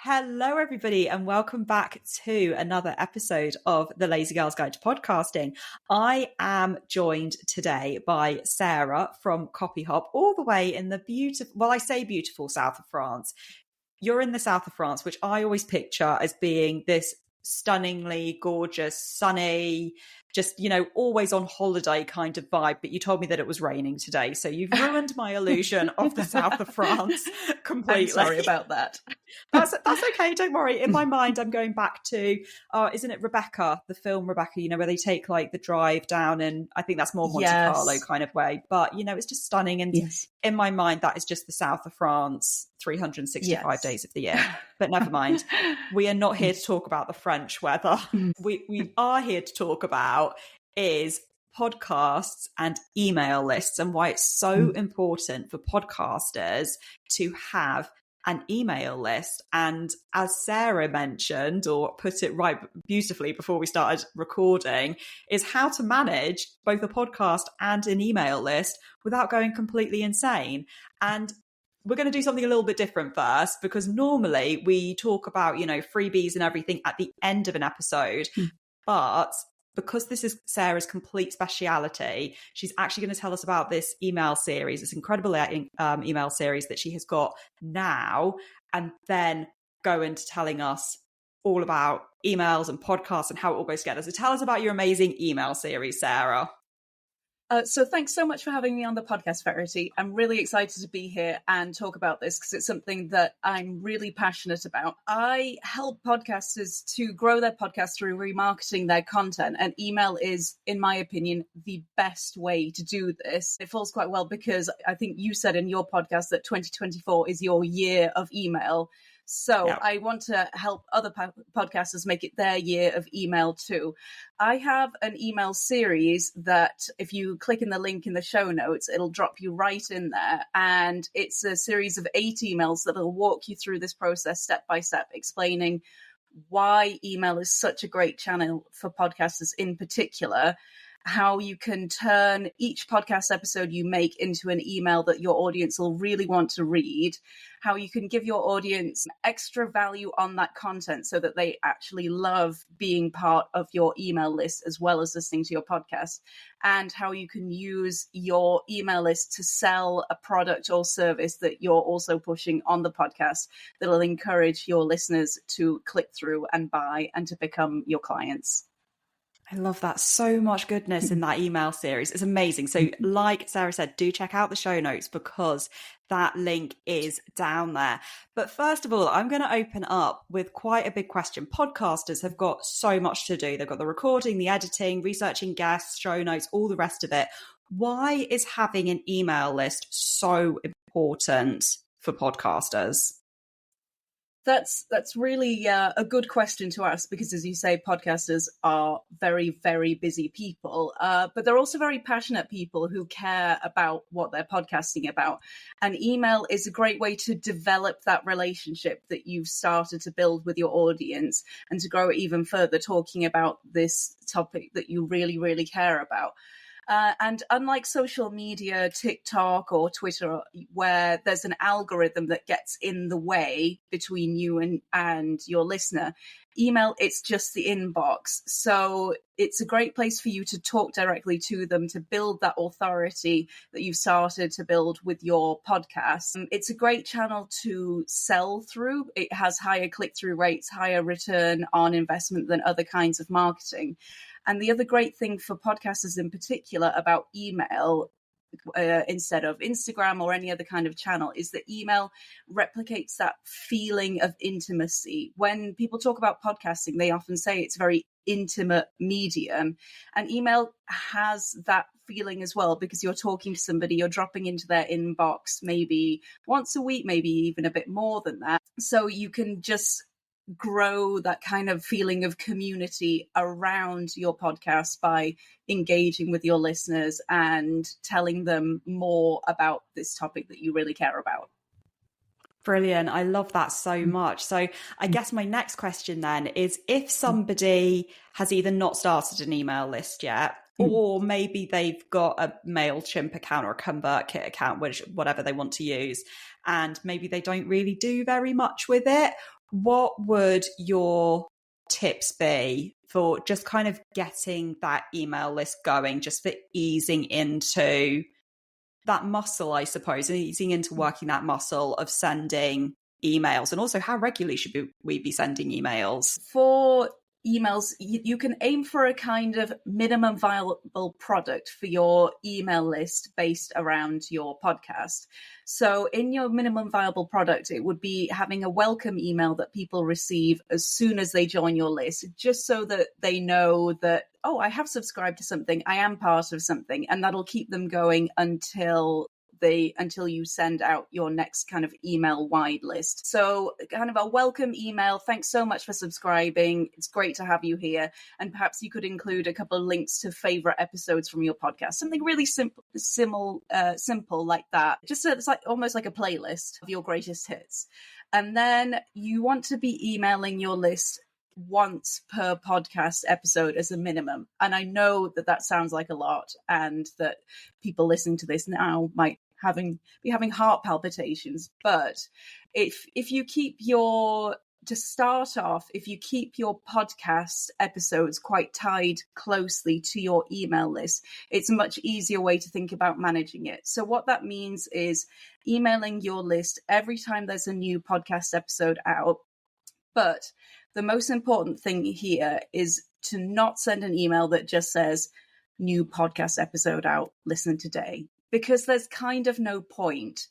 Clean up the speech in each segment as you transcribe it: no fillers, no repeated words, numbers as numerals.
Hello, everybody, and welcome back to another episode of the Lazy Girl's Guide to Podcasting. I am joined today by Sarah from CopyHop, all the way in the beautiful south of France. You're in the south of France, which I always picture as being this stunningly gorgeous, sunny, just, always on holiday kind of vibe. But you told me that it was raining today. So you've ruined my illusion of the south of France completely. I'm sorry about that. That's okay. Don't worry. In my mind, I'm going back to, isn't it Rebecca, the film Rebecca, where they take like the drive down, and I think that's more Monte Carlo kind of way. But, it's just stunning. And in my mind, that is just the south of France, 365 days of the year. But never mind. We are not here to talk about the French weather. We are here to talk about is podcasts and email lists, and why it's so important for podcasters to have an email list. And as Sarah mentioned, or put it right beautifully before we started recording, is how to manage both a podcast and an email list without going completely insane. And we're going to do something a little bit different first, because normally we talk about, freebies and everything at the end of an episode. But because this is Sarah's complete speciality, she's actually going to tell us about this email series, this incredible email series that she has got now, and then go into telling us all about emails and podcasts and how it all goes together. So tell us about your amazing email series, Sarah. So thanks so much for having me on the podcast, Verity. I'm really excited to be here and talk about this because it's something that I'm really passionate about. I help podcasters to grow their podcast through remarketing their content, and email is, in my opinion, the best way to do this. It falls quite well because I think you said in your podcast that 2024 is your year of email. So I want to help other podcasters make it their year of email too. I have an email series that if you click in the link in the show notes, it'll drop you right in there. And it's a series of 8 emails that will walk you through this process step by step, explaining why email is such a great channel for podcasters in particular, how you can turn each podcast episode you make into an email that your audience will really want to read, how you can give your audience extra value on that content so that they actually love being part of your email list as well as listening to your podcast, and how you can use your email list to sell a product or service that you're also pushing on the podcast that will encourage your listeners to click through and buy and to become your clients. I love that. So much goodness in that email series. It's amazing. So like Sarah said, do check out the show notes because that link is down there. But first of all, I'm going to open up with quite a big question. Podcasters have got so much to do. They've got the recording, the editing, researching guests, show notes, all the rest of it. Why is having an email list so important for podcasters? That's really a good question to ask because, as you say, podcasters are very, very busy people, but they're also very passionate people who care about what they're podcasting about. And email is a great way to develop that relationship that you've started to build with your audience and to grow it even further, talking about this topic that you really, really care about. And unlike social media, TikTok or Twitter, where there's an algorithm that gets in the way between you and your listener, email, it's just the inbox. So it's a great place for you to talk directly to them, to build that authority that you've started to build with your podcast. It's a great channel to sell through. It has higher click-through rates, higher return on investment than other kinds of marketing. And the other great thing for podcasters in particular about email, instead of Instagram or any other kind of channel, is that email replicates that feeling of intimacy. When people talk about podcasting, they often say it's a very intimate medium, and email has that feeling as well because you're talking to somebody, you're dropping into their inbox maybe once a week, maybe even a bit more than that. So you can just grow that kind of feeling of community around your podcast by engaging with your listeners and telling them more about this topic that you really care about. Brilliant. I love that so much. So I guess my next question then is, if somebody has either not started an email list yet, or maybe they've got a MailChimp account or a ConvertKit account, whatever they want to use, and maybe they don't really do very much with it, what would your tips be for just kind of getting that email list going, just for easing into that muscle, I suppose, and easing into working that muscle of sending emails? And also, how regularly should we be sending emails? For emails, you can aim for a kind of minimum viable product for your email list based around your podcast. So in your minimum viable product, it would be having a welcome email that people receive as soon as they join your list, just so that they know that, oh, I have subscribed to something, I am part of something, and that'll keep them going until you send out your next kind of email wide list. So kind of a welcome email. Thanks so much for subscribing. It's great to have you here. And perhaps you could include a couple of links to favorite episodes from your podcast. Something really simple like that. Just so it's like almost like a playlist of your greatest hits. And then you want to be emailing your list once per podcast episode as a minimum. And I know that sounds like a lot, and that people listening to this now might be having heart palpitations. But if you keep your podcast episodes quite tied closely to your email list, it's a much easier way to think about managing it. So what that means is emailing your list every time there's a new podcast episode out. But the most important thing here is to not send an email that just says, new podcast episode out, listen today, because there's kind of no point.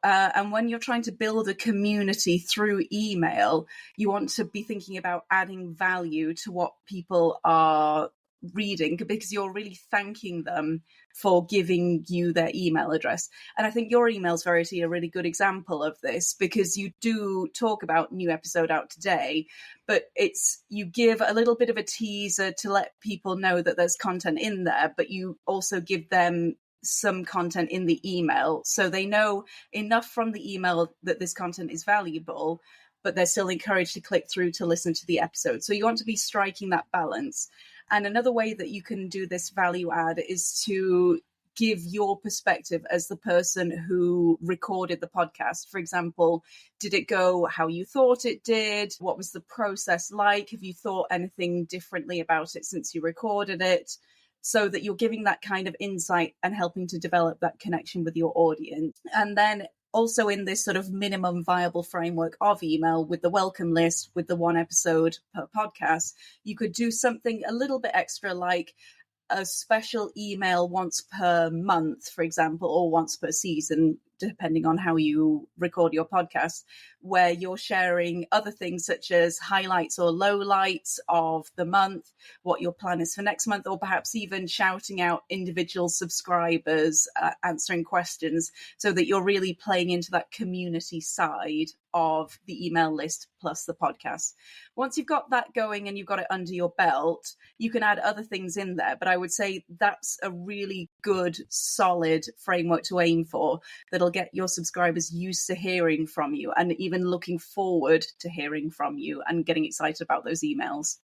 And when you're trying to build a community through email, you want to be thinking about adding value to what people are reading, because you're really thanking them for giving you their email address. And I think your emails, Verity, are a really good example of this, because you do talk about new episode out today, but you give a little bit of a teaser to let people know that there's content in there, but you also give them some content in the email, so they know enough from the email that this content is valuable, but they're still encouraged to click through to listen to the episode. So you want to be striking that balance. And another way that you can do this value add is to give your perspective as the person who recorded the podcast. For example, did it go how you thought it did? What was the process like? Have you thought anything differently about it since you recorded it? So that you're giving that kind of insight and helping to develop that connection with your audience. And then also in this sort of minimum viable framework of email, with the welcome list, with the one episode per podcast, you could do something a little bit extra, like a special email once per month, for example, or once per season, depending on how you record your podcast, where you're sharing other things such as highlights or lowlights of the month, what your plan is for next month, or perhaps even shouting out individual subscribers, answering questions, so that you're really playing into that community side of the email list plus the podcast. Once you've got that going and you've got it under your belt, you can add other things in there. But I would say that's a really good, solid framework to aim for, that'll get your subscribers used to hearing from you and even looking forward to hearing from you and getting excited about those emails.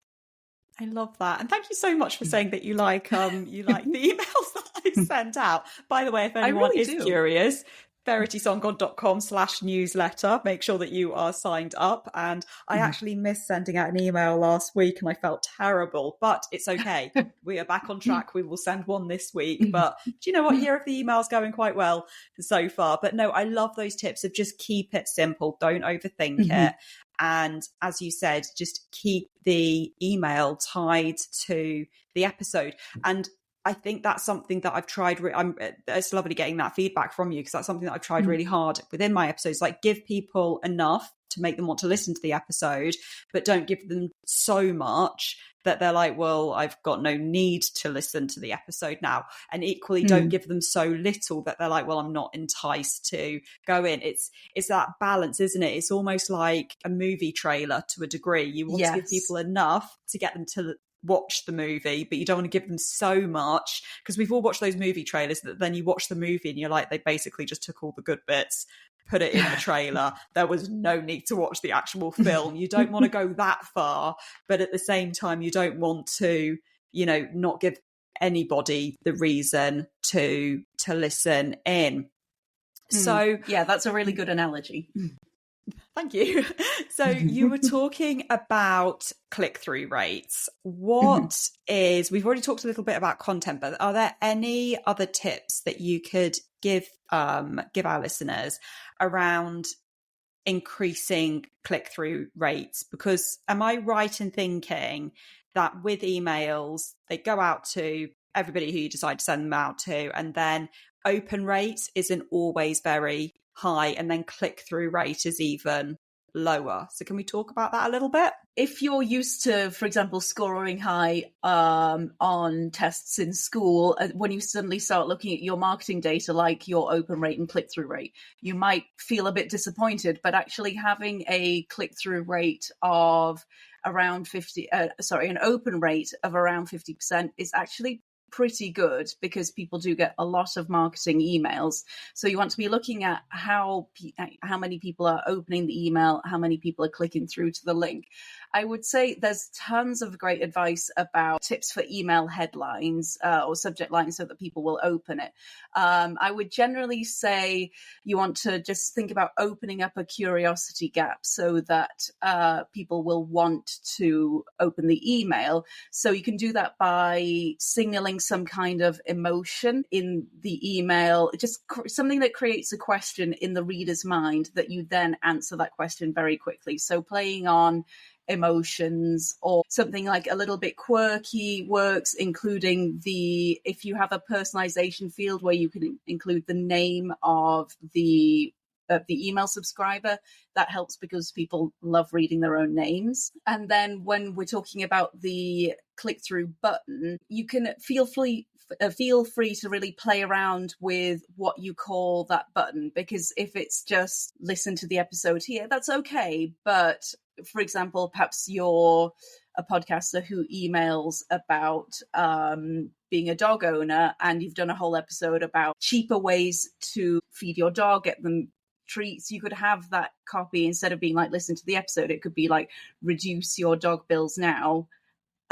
I love that. And thank you so much for saying that you like the emails that I sent out. By the way, if anyone is curious, veritysongod.com/newsletter. Make sure that you are signed up. And I actually missed sending out an email last week and I felt terrible, but it's okay. We are back on track. We will send one this week. But do you know what? Here are the emails going quite well so far. But no, I love those tips of just keep it simple. Don't overthink it. And as you said, just keep the email tied to the episode. And I think that's something that I've tried. It's lovely getting that feedback from you, because that's something that I've tried really hard within my episodes. Like, give people enough to make them want to listen to the episode, but don't give them so much that they're like, well, I've got no need to listen to the episode now. And equally, don't give them so little that they're like, well, I'm not enticed to go in. It's that balance, isn't it? It's almost like a movie trailer to a degree. You want to give people enough to get them to watch the movie, but you don't want to give them so much, because we've all watched those movie trailers that then you watch the movie and you're like, they basically just took all the good bits, put it in the trailer. There was no need to watch the actual film. You don't want to go that far, but at the same time, you don't want to, not give anybody the reason to listen in. So yeah, that's a really good analogy. Thank you. So you were talking about click-through rates. We've already talked a little bit about content, but are there any other tips that you could give our listeners around increasing click-through rates? Because am I right in thinking that with emails, they go out to everybody who you decide to send them out to, and then open rate isn't always very high, and then click-through rate is even lower? So can we talk about that a little bit? If you're used to, for example, scoring high on tests in school, when you suddenly start looking at your marketing data, like your open rate and click-through rate, you might feel a bit disappointed. But actually having a click-through rate of around an open rate of around 50% is actually pretty good, because people do get a lot of marketing emails. So you want to be looking at how many people are opening the email, how many people are clicking through to the link. I would say there's tons of great advice about tips for email headlines or subject lines so that people will open it. I would generally say you want to just think about opening up a curiosity gap so that people will want to open the email. So you can do that by signaling some kind of emotion in the email, just something that creates a question in the reader's mind that you then answer that question very quickly. So playing on emotions, or something like a little bit quirky works, including if you have a personalization field where you can include the name of the email subscriber, that helps because people love reading their own names. And then when we're talking about the click-through button, you can feel free to really play around with what you call that button, because if it's just listen to the episode here, that's okay. But for example, perhaps you're a podcaster who emails about being a dog owner, and you've done a whole episode about cheaper ways to feed your dog, get them treats. You could have that copy, instead of being like listen to the episode, it could be like reduce your dog bills now.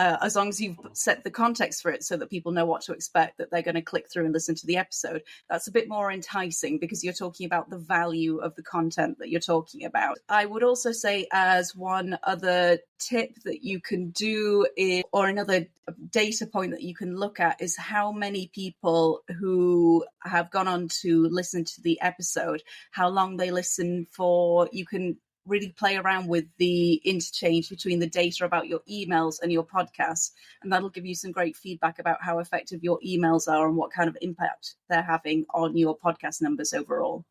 As long as you've set the context for it so that people know what to expect, that they're going to click through and listen to the episode, that's a bit more enticing because you're talking about the value of the content that you're talking about. I would also say, as one other tip that you can do or another data point that you can look at, is how many people who have gone on to listen to the episode, how long they listen for. You can really play around with the interchange between the data about your emails and your podcasts, and that'll give you some great feedback about how effective your emails are and what kind of impact they're having on your podcast numbers overall.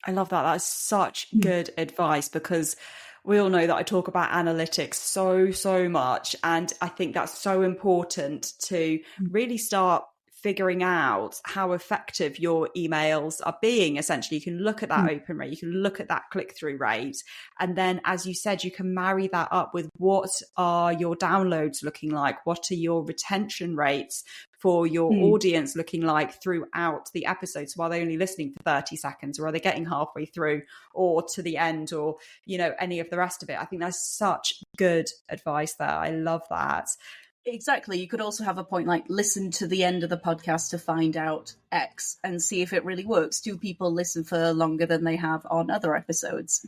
I love that. That's such good advice, because we all know that I talk about analytics so much, and I think that's so important to really start figuring out how effective your emails are being. Essentially, you can look at that open rate, you can look at that click-through rate, and then, as you said, you can marry that up with what are your downloads looking like, what are your retention rates for your audience looking like throughout the episode. So are they only listening for 30 seconds, or are they getting halfway through or to the end, or any of the rest of it? I think that's such good advice there. I love that. Exactly. You could also have a point like listen to the end of the podcast to find out X and see if it really works. Do people listen for longer than they have on other episodes?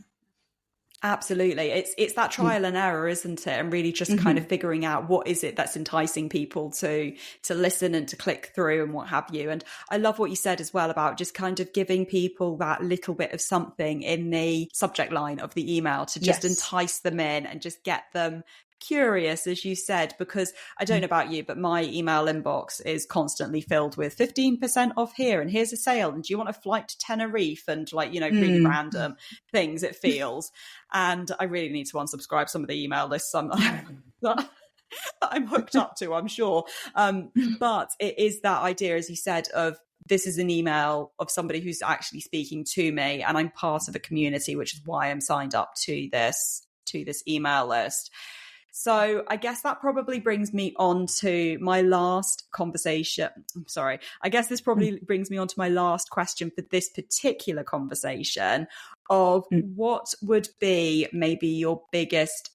Absolutely. It's that trial and error, isn't it? And really just kind of figuring out what is it that's enticing people to listen and to click through and what have you. And I love what you said as well about just kind of giving people that little bit of something in the subject line of the email to just entice them in and just get them curious, as you said, because I don't know about you, but my email inbox is constantly filled with 15% off here, and here's a sale, and do you want a flight to Tenerife, and really random things, it feels. And I really need to unsubscribe some of the email lists that I'm hooked up to, I'm sure. But it is that idea, as you said, of this is an email of somebody who's actually speaking to me, and I'm part of a community, which is why I'm signed up to this email list. So I guess that probably brings me on to my last conversation. I'm sorry. I guess this probably brings me on to my last question for this particular conversation of what would be maybe your biggest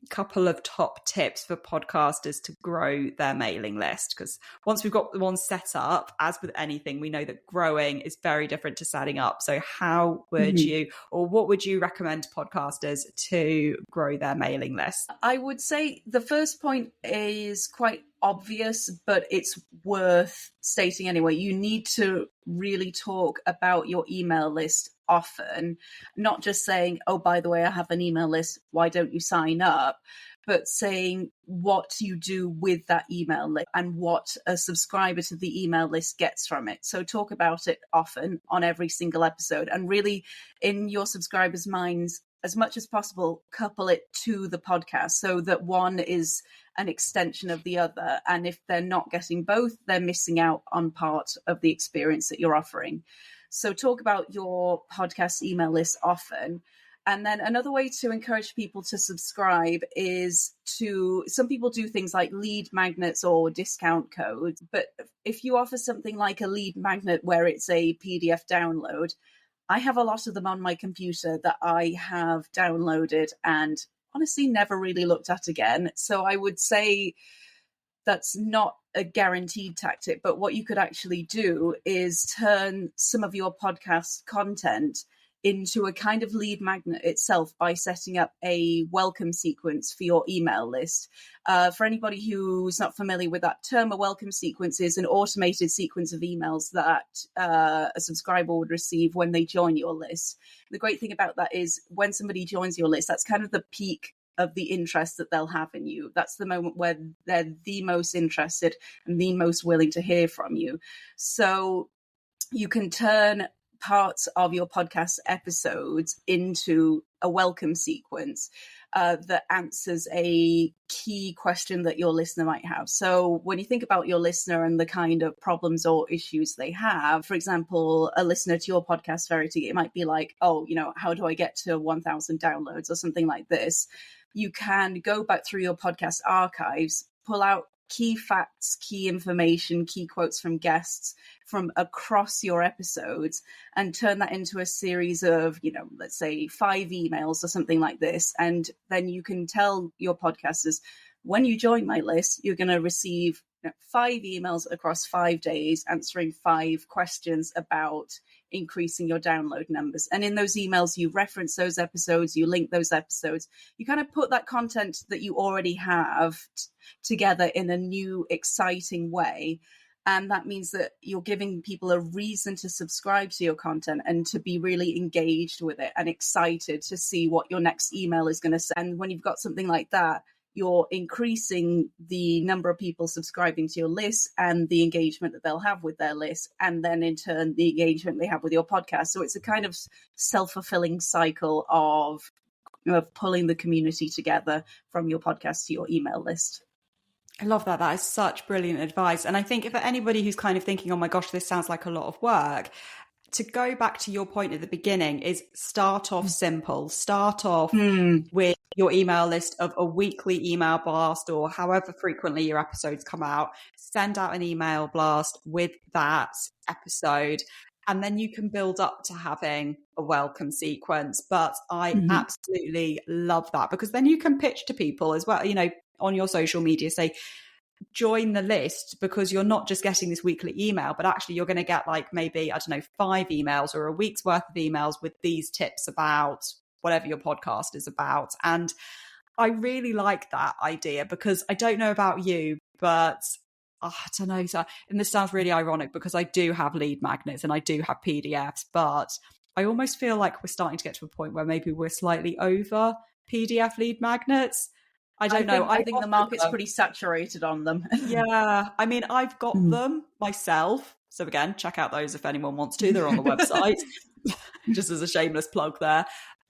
couple of top tips for podcasters to grow their mailing list? Because once we've got the one set up, as with anything, we know that growing is very different to setting up. So how would you, or what would you recommend to podcasters to grow their mailing list? I would say the first point is quite obvious, but it's worth stating anyway. You need to really talk about your email list often, not just saying, oh, by the way, I have an email list, why don't you sign up? But saying what you do with that email list and what a subscriber to the email list gets from it. So talk about it often on every single episode, and really in your subscribers' minds, as much as possible, couple it to the podcast so that one is an extension of the other. And if they're not getting both, they're missing out on part of the experience that you're offering. So talk about your podcast email list often. And then another way to encourage people to subscribe is some people do things like lead magnets or discount codes. But if you offer something like a lead magnet where it's a PDF download, I have a lot of them on my computer that I have downloaded and honestly never really looked at again. So I would say that's not a guaranteed tactic, but what you could actually do is turn some of your podcast content into a kind of lead magnet itself by setting up a welcome sequence for your email list. For anybody who's not familiar with that term, a welcome sequence is an automated sequence of emails that a subscriber would receive when they join your list. The great thing about that is when somebody joins your list, that's kind of the peak of the interest that they'll have in you. That's the moment where they're the most interested and the most willing to hear from you. So you can turn parts of your podcast episodes into a welcome sequence that answers a key question that your listener might have. So when you think about your listener and the kind of problems or issues they have, for example, a listener to your podcast, Verity, it might be like, oh, how do I get to 1,000 downloads or something like this? You can go back through your podcast archives, pull out key facts, key information, key quotes from guests from across your episodes and turn that into a series of, let's say 5 emails or something like this. And then you can tell your podcasters, when you join my list, you're going to receive 5 emails across 5 days answering 5 questions about increasing your download numbers. And in those emails, you reference those episodes, you link those episodes, you kind of put that content that you already have together in a new, exciting way. And that means that you're giving people a reason to subscribe to your content and to be really engaged with it and excited to see what your next email is going to say. And when you've got something like that, you're increasing the number of people subscribing to your list and the engagement that they'll have with their list, and then in turn the engagement they have with your podcast. So it's a kind of self-fulfilling cycle of pulling the community together from your podcast to your email list. I love that. That is such brilliant advice. And I think if anybody who's kind of thinking, oh my gosh, this sounds like a lot of work, to go back to your point at the beginning is start off simple. Start off with your email list of a weekly email blast or however frequently your episodes come out. Send out an email blast with that episode. And then you can build up to having a welcome sequence. But I absolutely love that, because then you can pitch to people as well, on your social media, say, join the list, because you're not just getting this weekly email, but actually you're going to get maybe, 5 emails or a week's worth of emails with these tips about whatever your podcast is about. And I really like that idea, because I don't know about you, but I don't know. So, and this sounds really ironic because I do have lead magnets and I do have PDFs, but I almost feel like we're starting to get to a point where maybe we're slightly over PDF lead magnets. I don't know. I think the market's pretty saturated on them. Yeah. I mean, I've got them myself. So again, check out those if anyone wants to. They're on the website. Just as a shameless plug there.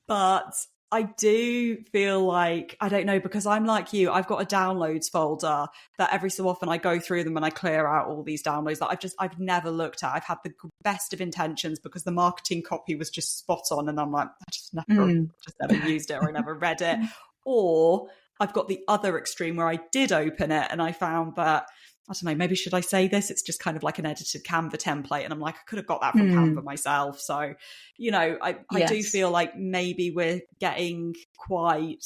But I do feel like, I don't know, because I'm like you, I've got a downloads folder that every so often I go through them and I clear out all these downloads that I've never looked at. I've had the best of intentions because the marketing copy was just spot on. And I'm like, I just never used it, or I never read it. Or I've got the other extreme where I did open it and I found that, I don't know, maybe should I say this? It's just kind of like an edited Canva template. And I'm like, I could have got that from Canva myself. So, I do feel like maybe we're getting quite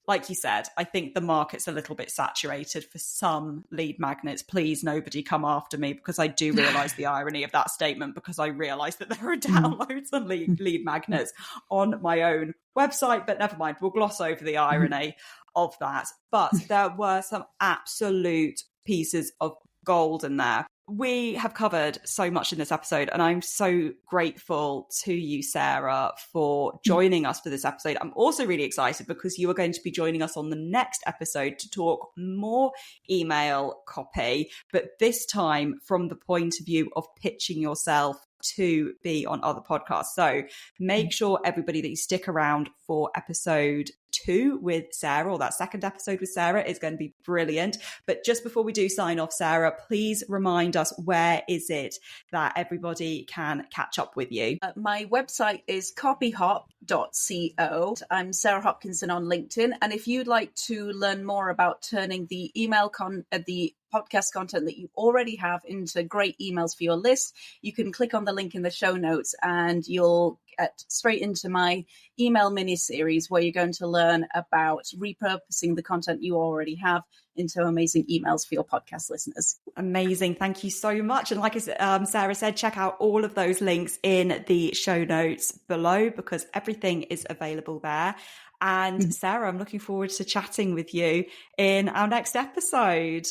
like you said, I think the market's a little bit saturated for some lead magnets. Please, nobody come after me, because I do realise the irony of that statement, because I realise that there are downloads on lead magnets on my own website. But never mind, we'll gloss over the irony of that. But there were some absolute pieces of gold in there. We have covered so much in this episode, and I'm so grateful to you, Sarah, for joining us for this episode. I'm also really excited because you are going to be joining us on the next episode to talk more email copy, but this time from the point of view of pitching yourself to be on other podcasts. So make sure, everybody, that you stick around for episode 2 with Sarah, or that second episode with Sarah is going to be brilliant. But just before we do sign off, Sarah, please remind us, where is it that everybody can catch up with you? My website is copyhop.co. I'm Sarah Hopkinson on LinkedIn. And if you'd like to learn more about turning the the podcast content that you already have into great emails for your list, you can click on the link in the show notes and you'll get straight into my email mini series, where you're going to learn about repurposing the content you already have into amazing emails for your podcast listeners. Amazing. Thank you so much. And like Sarah said, check out all of those links in the show notes below, because everything is available there. And Sarah, I'm looking forward to chatting with you in our next episode.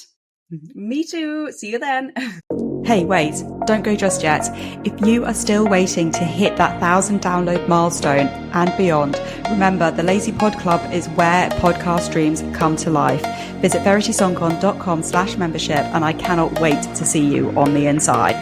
Me too. See you then. Hey, wait, don't go just yet. If you are still waiting to hit that 1,000 download milestone and beyond, remember, the Lazy Pod Club is where podcast dreams come to life. Visit veritysongcon.com/membership, and I cannot wait to see you on the inside.